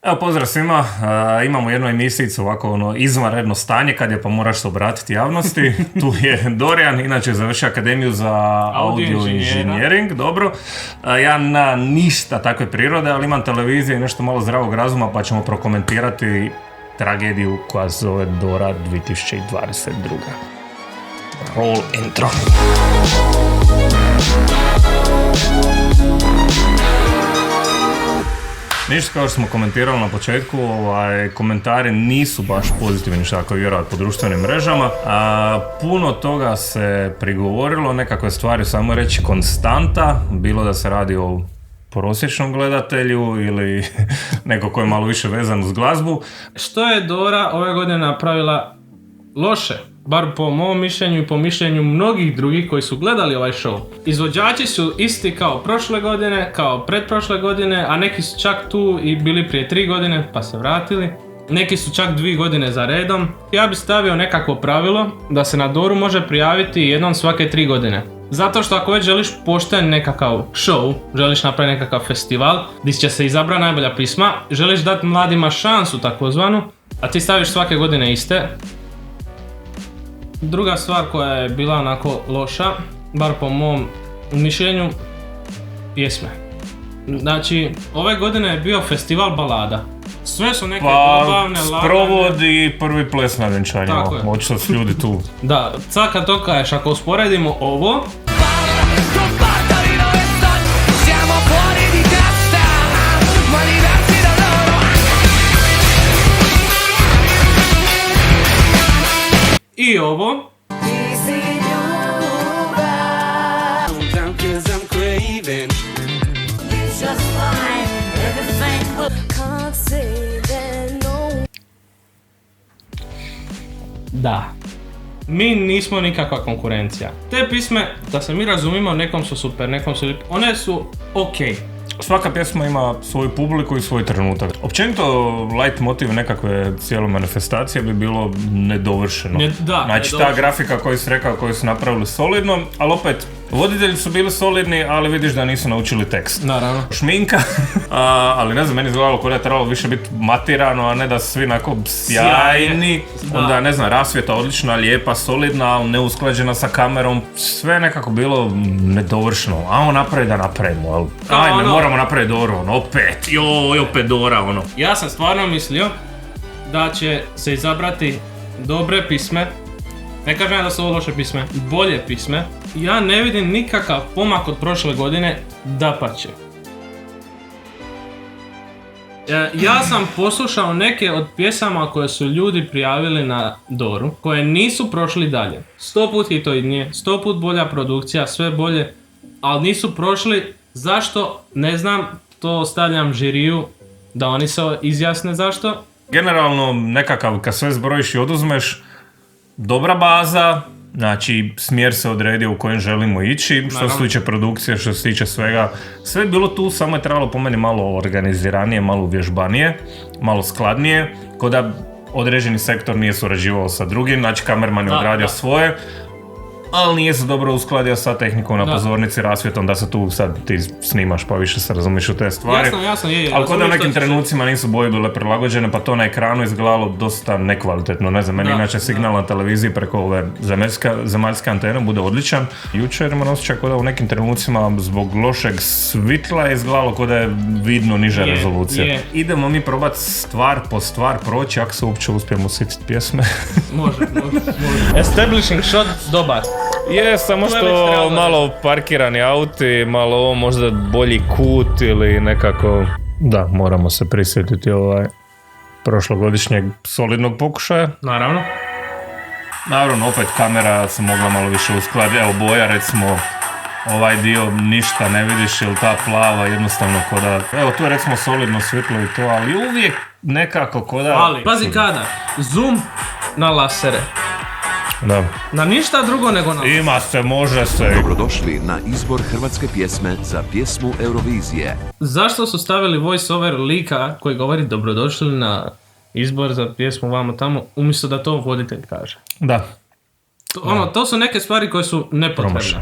Evo, pozdrav svima, imamo jednu emisijicu ovako izvanredno stanje kad je pa moraš se obratiti javnosti. Tu je Dorijan, inače završio akademiju za audio inženjering, dobro. Ja na ništa takve prirode, ali imam televizije i nešto malo zdravog razuma pa ćemo prokomentirati tragediju koja se zove Dora 2022. Roll intro. Ništa, kao što smo komentirali na početku, komentari nisu baš pozitivni, što ako vjerovat po društvenim mrežama. Puno toga se prigovorilo, nekakve stvari samo reći konstanta, bilo da se radi o prosječnom gledatelju ili neko ko je malo više vezan uz glazbu. Što je Dora ove godine napravila loše? Bar po mom mišljenju i po mišljenju mnogih drugih koji su gledali ovaj show. Izvođači su isti kao prošle godine, kao pretprošle godine, a neki su čak tu i bili prije 3 godine pa se vratili. Neki su čak 2 godine za redom. Ja bih stavio nekakvo pravilo da se na Doru može prijaviti jednom svake 3 godine. Zato što ako već želiš pošten nekakav show, želiš napraviti nekakav festival gdje će se izabrati najbolja pisma, želiš dati mladima šansu takozvanu, a ti staviš svake godine iste. Druga stvar koja je bila onako loša, bar po mom mišljenju, pjesme. Znači, ove godine je bio festival balada. Sve su neke zabavne, lagane. Sprovod i prvi ples na vjenčanjima. Očito su ljudi tu. Da, sad kad to kažeš, ako usporedimo ovo... I ovo. Da. Mi nismo nikakva konkurencija. Te pisme, da se mi razumimo, nekom su super, nekom su... One su okej. Svaka pjesma ima svoju publiku i svoj trenutak. Općenito, light motiv nekakve cijele manifestacije bi bilo nedovršeno. Znači, ta grafika koju si rekao, koju su napravili solidno, ali opet, voditelji su bili solidni, ali vidiš da nisu naučili tekst. Naravno. Šminka, ali ne znam, meni izgledalo kao da je trebalo više biti matirano, a ne da su svi onako sjajni. Onda, ne znam, rasvjeta odlična, lijepa, solidna, ali neusklađena sa kamerom. Sve nekako bilo nedovršeno. Ajmo napraviti da napravimo, ajme, moramo napraviti Doru, opet Dora, Ja sam stvarno mislio da će se izabrati dobre pisme. Ne kažem da su ovo loše pisme, bolje pisme. Ja ne vidim nikakav pomak od prošle godine, dapače. Ja sam poslušao neke od pjesama koje su ljudi prijavili na Doru, koje nisu prošli dalje. 100 put hitoidnije, 100 put bolja produkcija, sve bolje, ali nisu prošli. Zašto? Ne znam, to ostavljam žiriju da oni se izjasne zašto. Generalno, nekakav, kad sve zbrojiš i oduzmeš, dobra baza, znači smjer se odredio u kojem želimo ići, što se tiče produkcije, što se tiče svega. Sve je bilo tu, samo je trebalo po meni malo organiziranije, malo vježbanije, malo skladnije, ko da određeni sektor nije surađivao sa drugim, znači kamerman je odradio svoje, ali nije se dobro uskladio sa tehnikom na pozornici, rasvjetom, da se tu sad ti snimaš pa više se razumiješ u te stvari. Jasno, je. Ali kod da u nekim trenucima nisu boje bile prilagođene, pa to na ekranu izgledalo dosta nekvalitetno. Ne znam, meni inače signal na televiziji preko ove zemaljske antene bude odličan. Jučer imam osjećaj kod da u nekim trenucima zbog lošeg svitla je izgledalo kod da je vidno niža rezolucija. Idemo mi probati stvar po stvar proći, ako se uopće uspijemo sjetiti pjesme. Može. Establishing shot, dobar. Je, samo što malo parkirani auti, malo ovo možda bolji kut ili nekako... Da, moramo se prisjetiti prošlogodišnjeg solidnog pokušaja. Naravno, opet kamera se mogla malo više uskladiti. Evo, boja, recimo, ovaj dio ništa ne vidiš ili ta plava jednostavno koda... Evo, tu je recimo solidno svjetlo i to, ali uvijek nekako koda... Ali, pazi kada, zoom na lasere. Da. Na ništa drugo nego na... Ima se, može se. Dobrodošli na izbor hrvatske pjesme za pjesmu Eurovizije. Zašto su stavili voice over lika koji govori dobrodošli na izbor za pjesmu vamo tamo, umjesto da to voditelj kaže? Da. To su neke stvari koje su nepotrebne. Promašaj.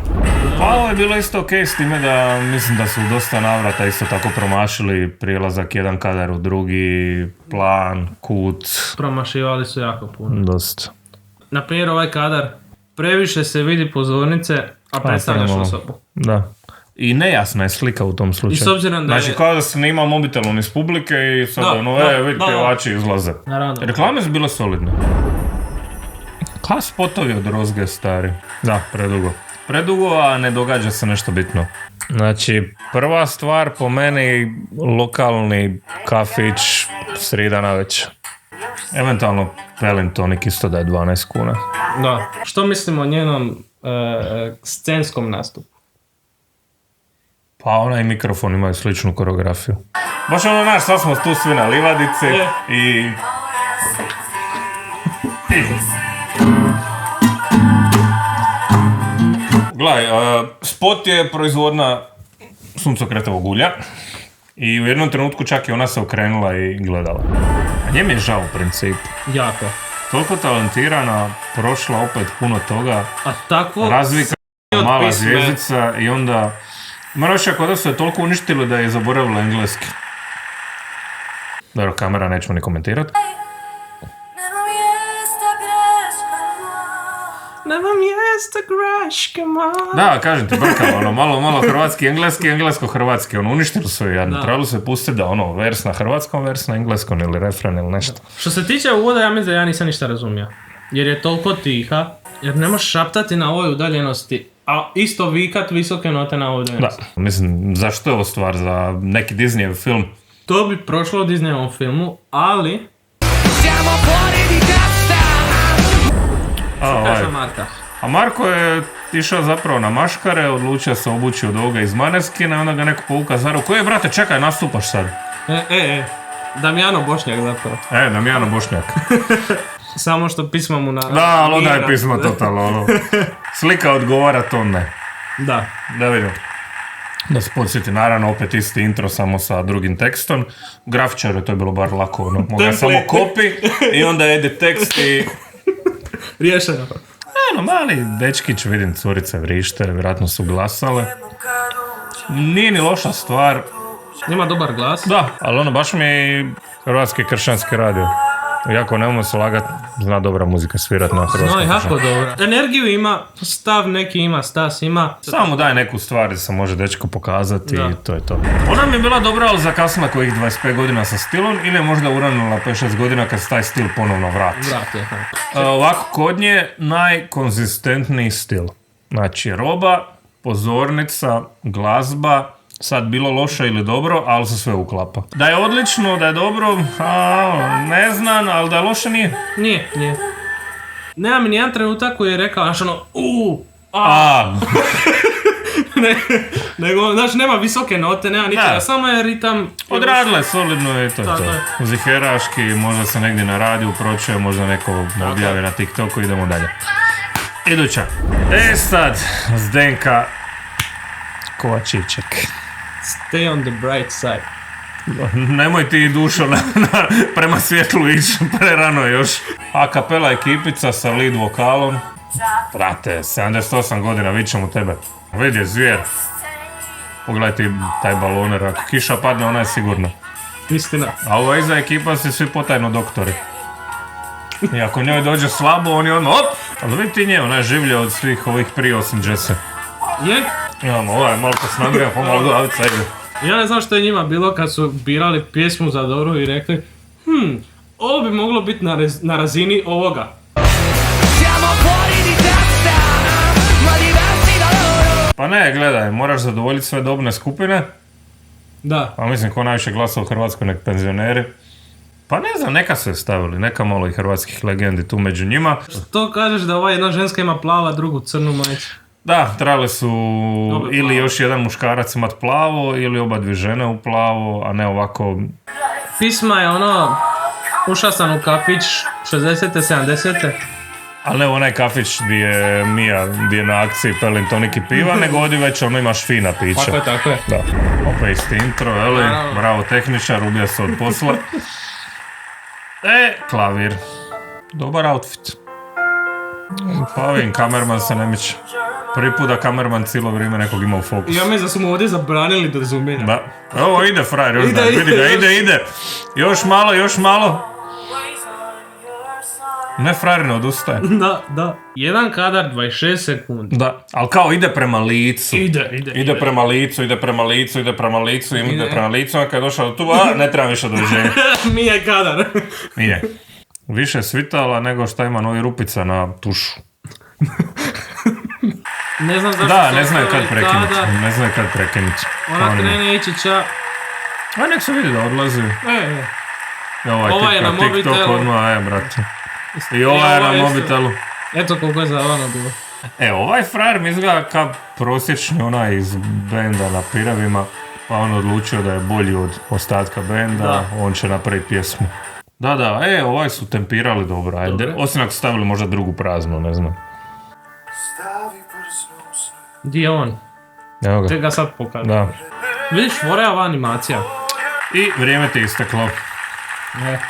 Pa ovo je bilo isto ok s time da mislim da su dosta navrata isto tako promašili prijelazak jedan kadar u drugi, plan, kut. Promašivali su jako puno. Dosta. Na primjer ovaj kadar, previše se vidi pozornice, a predstavljaš osobu. Da. I nejasna je slika u tom slučaju. I s obzirom da znači, kao da se snima mobitelom iz publike i sad vidi pjevači izlaze. Naravno. Reklame su bile solidne. Ka spotovi od Rozge stari. Da, predugo. Predugo, a ne događa se nešto bitno. Znači, prva stvar po meni, lokalni kafić srida navečer. Eventualno Pelin Tonic isto da je 12 kuna. Da. Što mislimo o njenom scenskom nastupu? Pa ona i mikrofon imaju sličnu koreografiju. Baš ono naš, sad smo tu svi na livadici i... Gledaj, spot je proizvodna suncokretovog ulja i u jednom trenutku čak i ona se okrenula i gledala. A njem je žao u principu. Jako. Toliko talentirana, prošla opet puno toga, A takvo... razvika mala zvijezdica i onda... Moram reći ako da su je toliko uništili da je zaboravila engleski. Dobro, kamera, nećemo ni komentirati. Da, kažem ti, brkalo, ono, malo hrvatski, engleski, englesko-hrvatski, ono, uništili su je jadno. Trebalo se pustiti da, ono, vers na hrvatskom, vers na engleskom ili refren ili nešto. Što se tiče uvoda, ja mislim da ja nisam ništa razumio. Jer je toliko tiha, jer ne možeš šaptati na ovoj udaljenosti, a isto vikat visoke note na ovoj udaljenosti. Da, mislim, zašto je ovo stvar za neki Disneyev film? To bi prošlo u Disneyevom filmu, ali... Kaže Marka. A Marko je išao zapravo na maškare, odlučio se obući od ovoga iz Maneskina, onda ga neko povuka za ruku. Brate, čekaj, nastupaš sad. Damjano Bošnjak zapravo. Damjano Bošnjak. Samo što pisma mu na... Da, ali onda je pismo totalno, ono. Slika odgovara, to ne. Da. Da vidim. Da se podsjeti, naravno, opet isti intro, samo sa drugim tekstom. Grafičaru to je bilo bar lako, ono. Mogu samo copy i onda edit tekst i... Riješeno. Mali dečkić, vidim, curice vrište, vjerojatno su glasale. Nije ni loša stvar. Ima dobar glas. Da, ali ono, baš mi je Hrvatski kršćanski radio. Iako nemamo se lagat, zna dobra muzika svirat na hrvatskom. No, jako dobra. Energiju ima, stav neki ima, stas ima. Samo daj neku stvar da se može dečko pokazati i to je to. Ona mi je bila dobra, ali zakasnila kojih 25 godina sa stilom ili je možda uranula 5-6 godina kad se taj stil ponovno vrati. Ovako, kod nje najkonzistentniji stil. Znači, roba, pozornica, glazba, sad bilo loše ili dobro, ali se sve uklapa. Da je odlično, da je dobro, ne znam, ali da je loše nije. Nije. Nema mi nijedan trenutak koji je rekao, znaš ono, nego, znaš, nema visoke note, nema ničega, samo je ritam... Odradila je solidno i to je to. Ziheraški, možda se negdje na radiju pročuje, možda neko objavi na TikToku, idemo dalje. Iduća. Sad, Zdenka Kovačiček. Stay on the bright side. Nemoj ti dušo prema svjetlu ići, prerano još. A kapela ekipica sa lead vokalom. Brate, 78 godina, vičem u tebe. Vidi je zvijer. Pogledaj ti taj baloner, ako kiša padne, ona je sigurna. Istina. A ova iza ekipa su svi potajno doktori. I ako njoj dođe slabo, oni odmah, ali vidi ti nje, ona je življa od svih ovih prije osim Jesse. Je? Imamo, ovaj malo posnagrija, pomalo do outside. Ja ne znam što je njima bilo kad su birali pjesmu za Doru i rekli ovo bi moglo biti na razini ovoga. Pa ne, gledaj, moraš zadovoljiti sve dobne skupine. Da. Pa mislim, ko najviše glasa u Hrvatskoj, nek penzioneri. Pa ne znam, neka su je stavili, neka malo i hrvatskih legendi tu među njima. Što kažeš da ova jedna ženska ima plava, drugu crnu majicu? Da, trebali su ili još jedan muškarac imat plavo, ili oba dvije žene u plavo, a ne ovako... Pisma je ono, ušao sam u kafić 60. 70. Ali ne onaj kafić gdje je Mija, gdje je na akciji Pelin Tonic i piva, nego ovdje već ono imaš fina pića. Tako je. Da, opet isti intro, bravo tehničar, ubija se od posla. Klavir. Dobar outfit. Pa vidim, kamerman se ne miče. Prvi put da kamerman cijelo vrijeme nekog ima u fokusu. Ja mislim da su mu ovdje zabranili da zoomira. Da. Evo ide frajer, još Ide, da, vidi ga, ide. ide. Još malo. Ne, frajer ne odustaje. Da. Jedan kadar, 26 sekundi. Da, ali kao ide prema licu. Ide. Prema licu, ide prema licu, a kad je došao do tu, ne treba više doviđenja. Mi je kadar. Nije. Više svitala nego šta ima novi rupica na tušu. Ne znam zašto Da, su ne znaju kad ostavili prekinuti. kadar. Ne znaju kad prekinuti. Ona krene ići ča... A nek se vidi da odlazi. Ovaj je na TikTok mobitelu. odmah, brate. I ovaj je na isto. mobitelu. Eto koliko je zabavno bilo. Ovaj frajer mi izgleda kao prosječni onaj iz benda na Piravima, pa on odlučio da je bolji od ostatka benda, Da. on će napraviti pjesmu. Da, ovaj su tempirali dobro, ajde. Dobre. Osim ako su stavili možda drugu praznu, ne znam. Di je on? Evo ga. Te ga sad pokažem. Da. Vidiš, fora je ova animacija. I vrijeme ti je isteklo. Ne.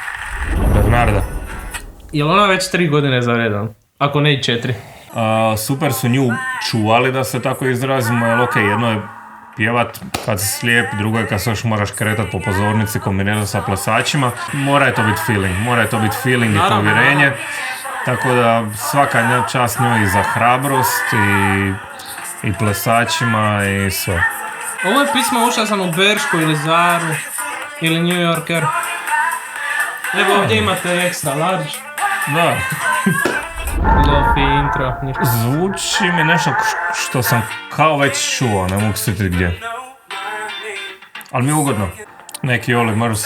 Bernarda. Jel ona već 3 godine za redom? Ako ne i 4. Super su nju čuvali, da se tako izrazimo, jer jedno je pjevat kad si slijep, drugo je kad se još moraš kretat po pozornici, kombinirati sa plesačima. Mora je to biti feeling i Naravno. povjerenje. Tako da svaka čast njoj i za hrabrost i plesačima i sve. Ovo je pismo, ušao sam u Beršku ili Zaru ili New Yorker. Evo ovdje imate extra large. Da, Lofi intro. Ništa. zvuči mi nešto što sam kao već čuo, ne mogu sjetiti gdje. Ali mi je ugodno. Neki Oli Murs,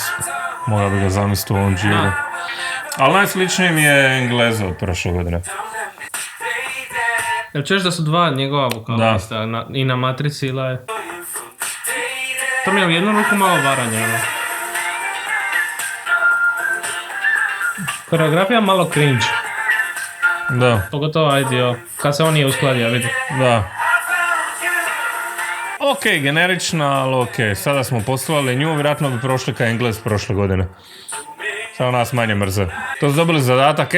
mogao bi ga zamisliti u ovom džiru. Ali najsličniji mi je Englezo od prošle godine. Jel čuješ da su dva njegova vokalista i na Matrici i Live? To mi je u jednu ruku malo varanje. Ono. Koreografija malo cringe. Da, Pogotovo ovaj dio. Kad se on nije uskladio, vidi. da. Ok, generična, ali ok. Sada smo poslali nju, vjerojatno bi prošli kao Englez prošle godine. Samo nas manje mrze. To su dobili zadatak,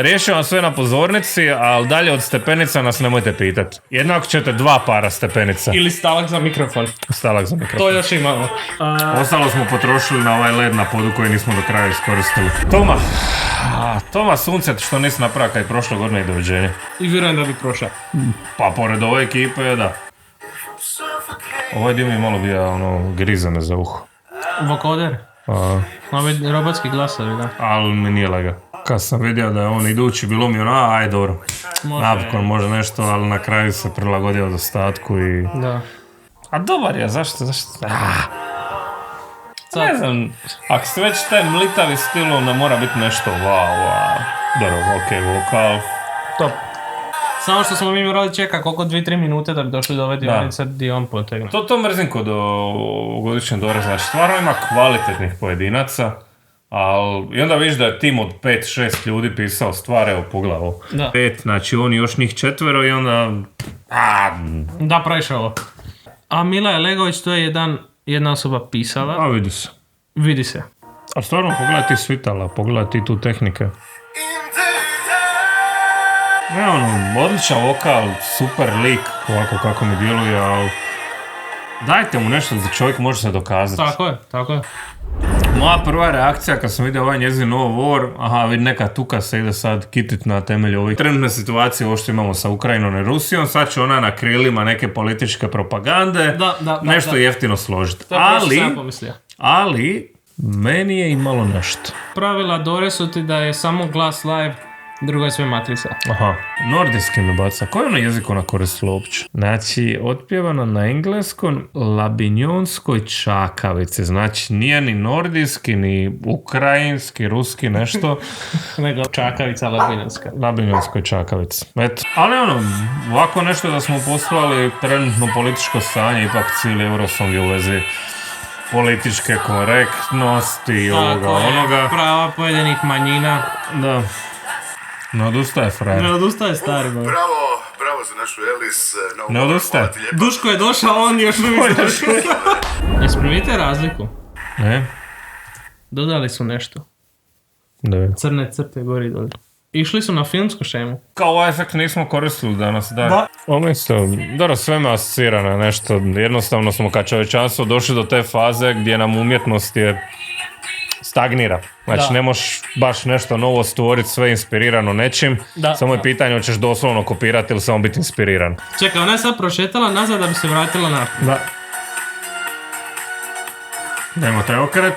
riješimo sve na pozornici, ali dalje od stepenica nas nemojte pitati. Jednako ćete 2 para stepenica. Ili stalak za mikrofon. Stalak za mikrofon. To još imamo. Ostalo smo potrošili na ovaj led na podu koji nismo do kraja iskoristili. Toma Sunce, što nisi napravio kaj prošle godine i doviđenje. I vjerujem da bi prošao. Pa pored ove ekipe, da. Ovaj dio mi je malo bio grizane za uho. Vokoder. Ovi robotski glasovi, da. Ali mi nije lega. Kad sam vidio da je on idući, bilo mi aj dobro. Napokon može nešto, ali na kraju se prilagodio dostatku i... Da. A dobar je, zašto? Ne znam, ako se već taj mlitavi stil, onda mora biti nešto wow. Dobro, ok, vokal. Top. Samo što smo mi morali čekati koliko 2-3 minute da bi došli do ove dionice gdje on potegne. To mrzim kod godišnje dora, znači stvarno ima kvalitetnih pojedinaca, ali i onda vidiš da je tim od 5-6 ljudi pisao stvar, evo pogledaj ovo. 5, znači oni još njih 4 i onda... Da, praviš ovo. A Mila Legović, to je jedna osoba pisala. A vidi se. Vidi se. A stvarno pogledaj ti svitala, pogledaj ti tu tehnike. Ne odličan vokal, super lik, ovako kako mi djeluje, ali dajte mu nešto da čovjek može se dokazati. Tako je. Moja prva reakcija kad sam vidio ovaj njezin War, vidi neka tuka se ide sad kitit na temelju ovih trenutne situacije, ovo što imamo sa Ukrajinom i Rusijom, sad će ona na krilima neke političke propagande nešto jeftino složiti. Ali, meni je imalo nešto. Pravila Dore su ti da je samo glas live, drugo je sve matrica. Nordijski mi baca. Koji je ono jezik ona koristila uopće? Znači, otpjevano na engleskom labinjonskoj čakavici. Znači, nije ni nordijski, ni ukrajinski, ruski, nešto. Nego čakavica labinjonska. Labinjonskoj čakavici. Eto. Ali ovako nešto da smo poslali trenutno političko stanje, ipak cijeli Eurosong je u vezi političke korektnosti, onoga. Prava pojedinih manjina. Da. Ne odustaje, frajer. Ne odustaje, stari moj. Bravo za našu Elis. Ne odustaje. Duško je došao, on još ne došao. Jesi primite razliku? Ne? Dodali su nešto. Da. Crne crte gori dolje. išli su na filmsku šemu. Kao ovaj efekt nismo koristili danas, da. Da. Ono isto, dobro, sve me asocira na nešto. Jednostavno smo kao čovječanstvo došli do te faze gdje nam umjetnost je stagnira. Znači, Da. ne možeš baš nešto novo stvoriti, sve inspirirano nečim. Da. Samo je pitanje hoćeš doslovno kopirati ili samo biti inspiriran. Čekaj, ona je sad prošetala nazad da bi se vratila naprijed. Da. Dajmo taj okret.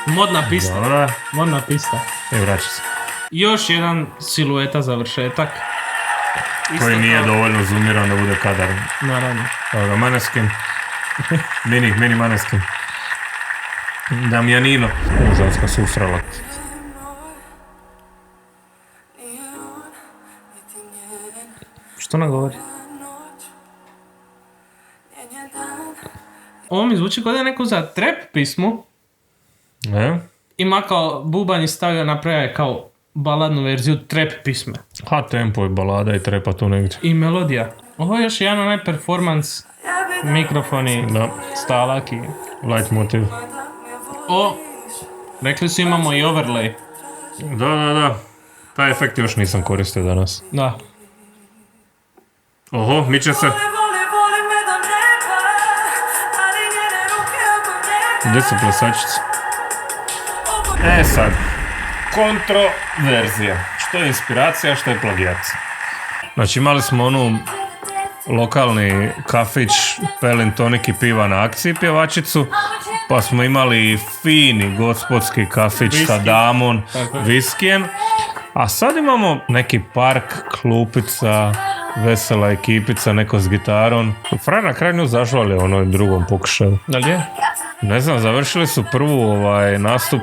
Modna pista. Dobro. Modna pista. I vraća se. Još jedan silueta završetak. Isto Koji nije kao- dovoljno zoomiran da bude kadar. Naravno. Evo ga, Maneskin. Mini Maneskin. Damjanino. Užanska susrela. Što ona govori? Ovo mi zvuči kao da je neko za trap pismu. Ne? Ima kao bubanj i stavio napravio kao baladnu verziju trap pisme. Ha, tempo i balada i trepa tu negdje. I melodija. Ovo je još jedan onaj performans. Mikrofoni, Da. stalak i... Light motiv. Rekli su imamo i overlay. Da. Taj efekt još nisam koristio danas. Da. Oho, miče se. Gdje su plesačice? E sad. Kontroverzija. Što je inspiracija, što je plagijat. Znači imali smo onu lokalni kafić Pelin tonik i piva na akciji pjevačicu, pa smo imali fini gospodski kafić sa damom, viskijem, a sad imamo neki park, klupica, vesela ekipica, neko s gitarom. Frajer na kraju nju zažvali onoj drugom pokušaju. Da li je? Ne znam, završili su prvu nastup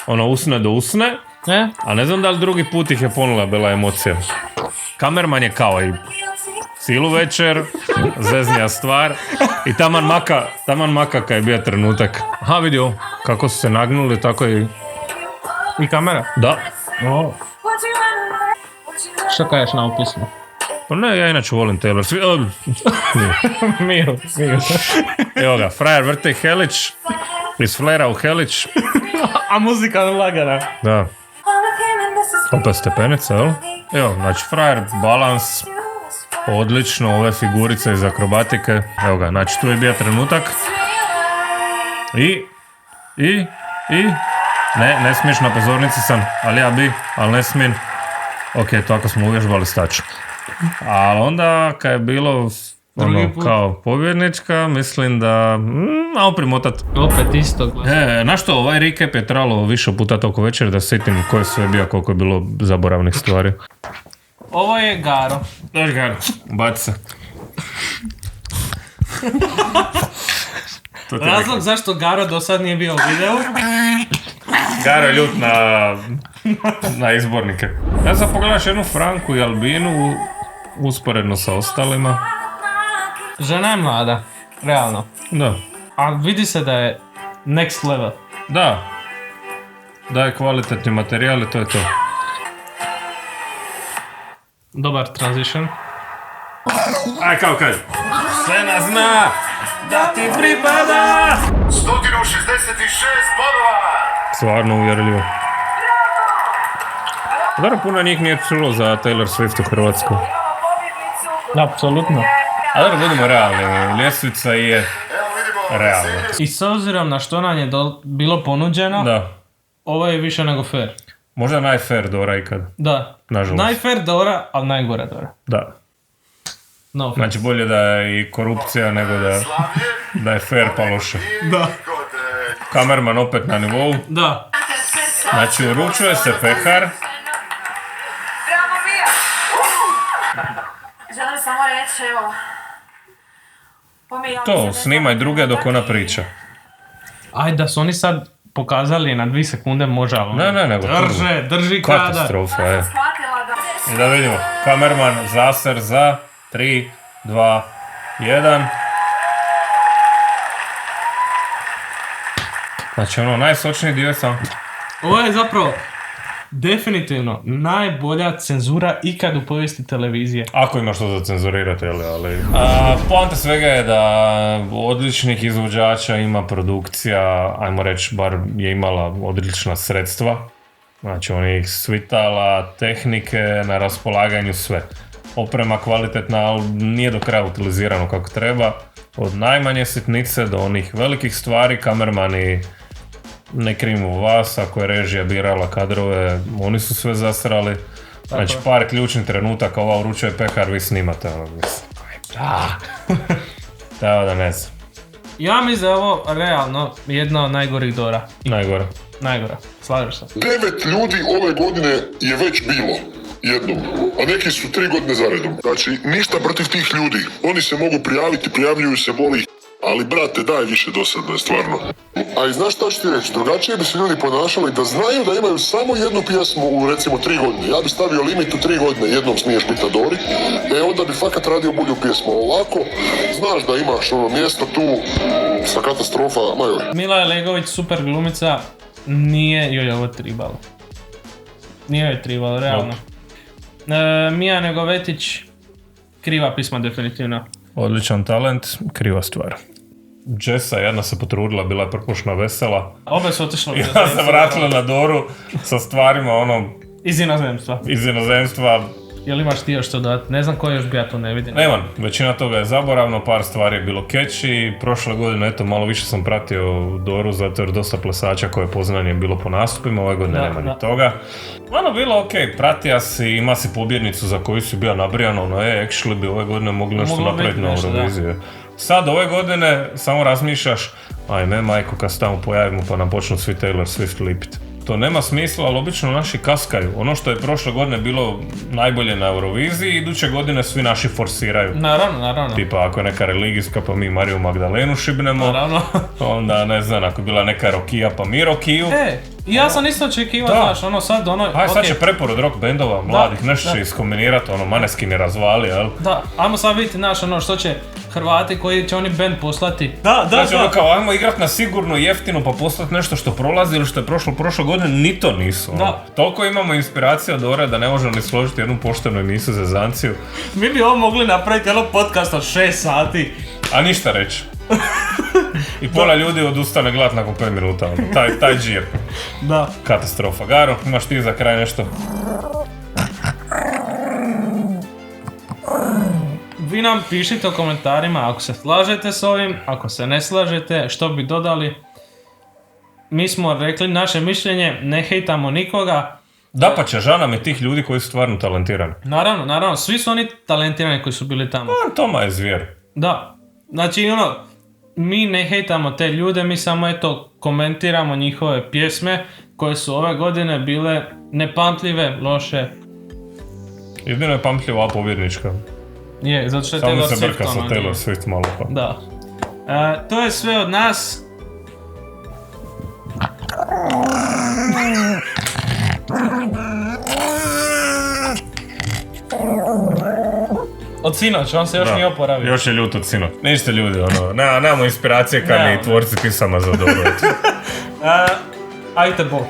ono usne do usne, Ne? a ne znam da li drugi put ih je ponula bila emocija. Kamerman je kao i cijelu večer, zeznija stvar i taman maka kad je bio trenutak. Aha, vidio, kako su se nagnuli, tako i... I kamera? Da. O. Što kažeš na ovu pismu? Pa ne, ja inače volim Taylor Swift. Miru. Evo ga, frajer vrte Helić, iz flera u Helić. A muzika lagana. Da. Opet stepenica, jel? Evo, znači frajer, balans, odlično, ove figurice iz akrobatike. Evo ga, znači tu je bio trenutak. Ne smiješ, na pozornici sam, ali ne smijem. Ok, to ako smo uvježbali staću. Ali onda, kad je bilo Drugi put. kao pobjednička, mislim da... malo primotat. Opet isto glas. Na što, ovaj recap je trebalo više puta toko večer da sjetim ko je sve bio, koliko je bilo zaboravnih stvari. Ovo je Garo. Dođi Garo, baci se. To ti je Razlog zašto Garo do sad nije bio u videu. Garo je ljut na izbornike. Ja sam pogledaš jednu Franku i Albinu usporedno sa ostalima. Žena je mlada, realno. Da. A vidi se da je next level. Da. Da je kvalitetni materijal i to je to. Dobar transition. Aj, kao kaže. Sve nas zna da ti pripada. 166 bodova! Stvarno uvjerljivo. Dobro, puno njih nije čulo za Taylor Swift u Hrvatskoj. Apsolutno. A dobro, budemo realni. Ljestvica je Evo vidimo realna. I s obzirom na što nam je bilo ponuđeno, Da. ovo je više nego fair. Možda najfair Dora ikad. Da. Nažalost. Najfair Dora, ali najgore Dora. Da. No offense. Znači bolje da je i korupcija nego da je fair pa loše. Da. Kamerman opet na nivou. Da. Znači uručuje se pehar. Bravo Mija! Želim samo reći, evo... To, snimaj druge dok ona priča. Ajde da su oni sad pokazali na 2 sekunde može, ali... Ne, nego drži kadar. katastrofa je. Shvatila da... I da vidimo. Kamerman zaser za 3, 2, 1. Znači ono, najsočniji dio je sam. Ovo je zapravo definitivno najbolja cenzura ikad u povijesti televizije. Ako ima što za cenzurirati, ali... Poanta svega je da odličnih izvođača ima produkcija, ajmo reći, bar je imala odlična sredstva. Znači onih svitala, tehnike, na raspolaganju sve. Oprema kvalitetna, ali nije do kraja utilizirano kako treba. Od najmanje sitnice do onih velikih stvari, kamermani ne krivimo vas, ako je režija birala kadrove, oni su sve zasrali. Znači par ključnih trenutaka, ova uručuje pekar, vi snimate, ono, mislim. Da ne znam. Ja mislim da je ovo realno jedna od najgorih Dora. Najgore. Slažeš se. 9 ljudi ove godine je već bilo jednom, a neki su 3 godine za redom. Znači, ništa protiv tih ljudi. Oni se mogu prijaviti, prijavljuju se, boli. Ali, brate, daj više dosadno, stvarno. A i znaš šta ću ti reći? Drugačije bi se ljudi ponašali da znaju da imaju samo jednu pjesmu u, recimo, 3 godine. Ja bi stavio limit u 3 godine, jednom smiješ biti na Dori. Onda bi fakat radio bolju pjesmu. Ovako, znaš da imaš ono mjesto tu sa katastrofa, majoj. Mila Legović, super glumica, nije joj ovo tribalo. Nije joj tribalo, realno. Mija Negovetić, kriva pisma definitivno. Odličan talent, kriva stvar. Jessa jedna se potrudila, bila je prpušna vesela. Obe su otišla. Ja sam vratila na Doru sa stvarima iz inozemstva. Jel imaš ti još što dati? Ne znam koji još bi ja to ne vidim. Nemam, većina toga je zaboravno, par stvari je bilo catchy. Prošle godine, eto, malo više sam pratio Doru, zato jer dosta plesača koje poznanje je bilo po nastupima, ove godine nema ni toga. Bilo ok, pratija si, ima si pobjednicu za koju si bio nabrijan, actually bi ove godine mogli nešto napraviti na Euroviziju. Sad ove godine samo razmišljaš, ajme majko kad se tamo pojavimo pa nam počnu svi Taylor Swift lipiti. To nema smisla, ali obično naši kaskaju. Ono što je prošle godine bilo najbolje na Euroviziji, iduće godine svi naši forsiraju. Naravno. Tipa ako je neka religijska pa mi Mariju Magdalenu šibnemo. Naravno. Onda ne znam, ako je bila neka Rokija pa mi Rokiju. Ja sam isto očekivao, znaš, sad sad će preporod rock bendova mladih, nešto će iskombinirati, Maneskin je razvali, jel? Da, ajmo sad vidjeti, znaš, što će Hrvati koji će oni band poslati. Znači kao, ajmo igrat na sigurno jeftino pa poslati nešto što prolazi ili što je prošle godine, ni to nisu. Toliko imamo inspiracije od Ore da ne možemo ni složiti jednu poštenu emisiju za Zanciju. Mi bi ovo mogli napraviti jedno podcast od 6 sati. A ništa reći. I pola ljudi odustane gledat nakon 5 minuta, taj džir. Da. Katastrofa. Garo, imaš ti za kraj nešto? Vi nam pišite u komentarima ako se slažete s ovim, ako se ne slažete, što bi dodali. Mi smo rekli naše mišljenje, ne hejtamo nikoga. Dapače, žao nam je tih ljudi koji su stvarno talentirani. Naravno, svi su oni talentirani koji su bili tamo. Toma je zvijer. Da, znači mi ne hejtamo te ljude, mi samo komentiramo njihove pjesme koje su ove godine bile nepamtljive, loše. Jedino je pamtljiva ova pobjednička. Je, zato što je Taylor Swift. Samo se brka sa Taylor Swift malo pa. Da. To je sve od nas. Od sinoć, on se još nije oporavio. Još je ljut od sinoć. Ništa ljudi, nemamo inspiracije kad ni tvorci pisama za dobro. Ajte bol.